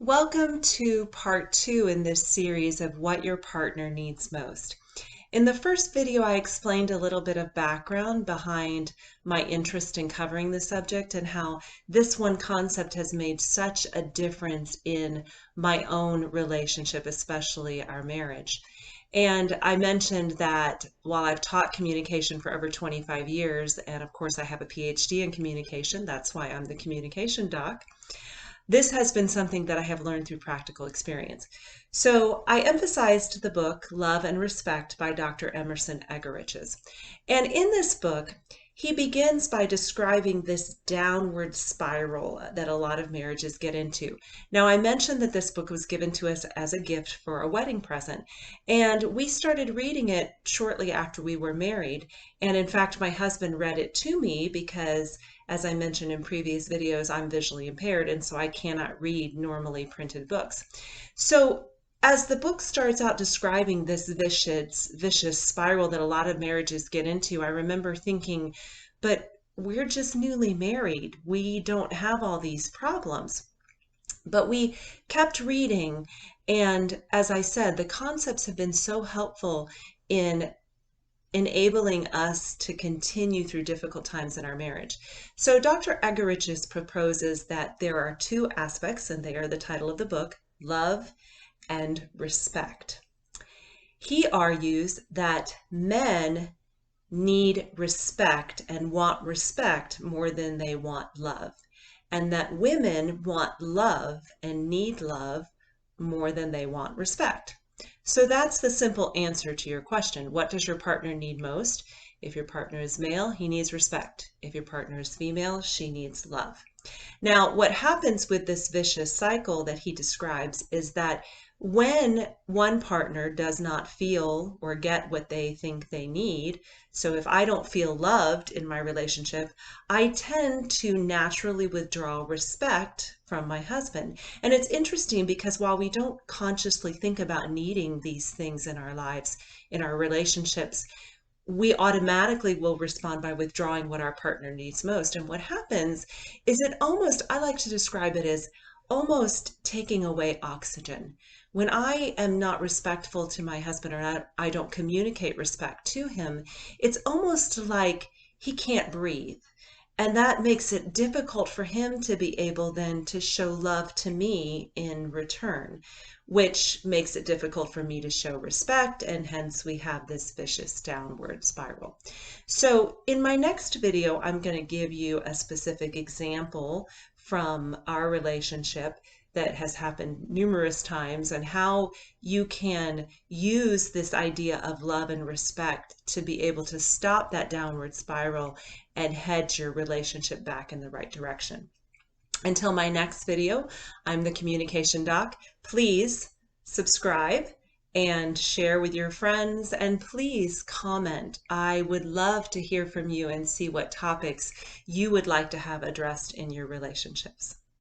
Welcome to part 2 in this series of what your partner needs most. In the first video, I explained a little bit of background behind my interest in covering the subject and how this one concept has made such a difference in my own relationship, especially our marriage. And I mentioned that while I've taught communication for over 25 years, and of course I have a PhD in communication, that's why I'm the communication doc. This has been something that I have learned through practical experience. So I emphasized the book Love and Respect by Dr. Emerson Eggerichs. And in this book, he begins by describing this downward spiral that a lot of marriages get into. Now, I mentioned that this book was given to us as a gift for a wedding present, and we started reading it shortly after we were married. And in fact, my husband read it to me because, as I mentioned in previous videos, I'm visually impaired, and so I cannot read normally printed books. So as the book starts out describing this vicious spiral that a lot of marriages get into, I remember thinking, but we're just newly married. We don't have all these problems. But we kept reading, and as I said, the concepts have been so helpful in enabling us to continue through difficult times in our marriage. So Dr. Eggerichs proposes that there are two aspects, and they are the title of the book, love and respect. He argues that men need respect and want respect more than they want love, and that women want love and need love more than they want respect. So that's the simple answer to your question. What does your partner need most? If your partner is male, he needs respect. If your partner is female, she needs love. Now, what happens with this vicious cycle that he describes is that when one partner does not feel or get what they think they need, so if I don't feel loved in my relationship, I tend to naturally withdraw respect from my husband. And it's interesting because while we don't consciously think about needing these things in our lives, in our relationships, we automatically will respond by withdrawing what our partner needs most. And what happens is I like to describe it as almost taking away oxygen. When I am not respectful to my husband, or I don't communicate respect to him, it's almost like he can't breathe. And that makes it difficult for him to be able then to show love to me in return, which makes it difficult for me to show respect, and hence we have this vicious downward spiral. So in my next video, I'm going to give you a specific example from our relationship that has happened numerous times, and how you can use this idea of love and respect to be able to stop that downward spiral and head your relationship back in the right direction. Until my next video, I'm the Communication Doc. Please subscribe and share with your friends, and please comment. I would love to hear from you and see what topics you would like to have addressed in your relationships.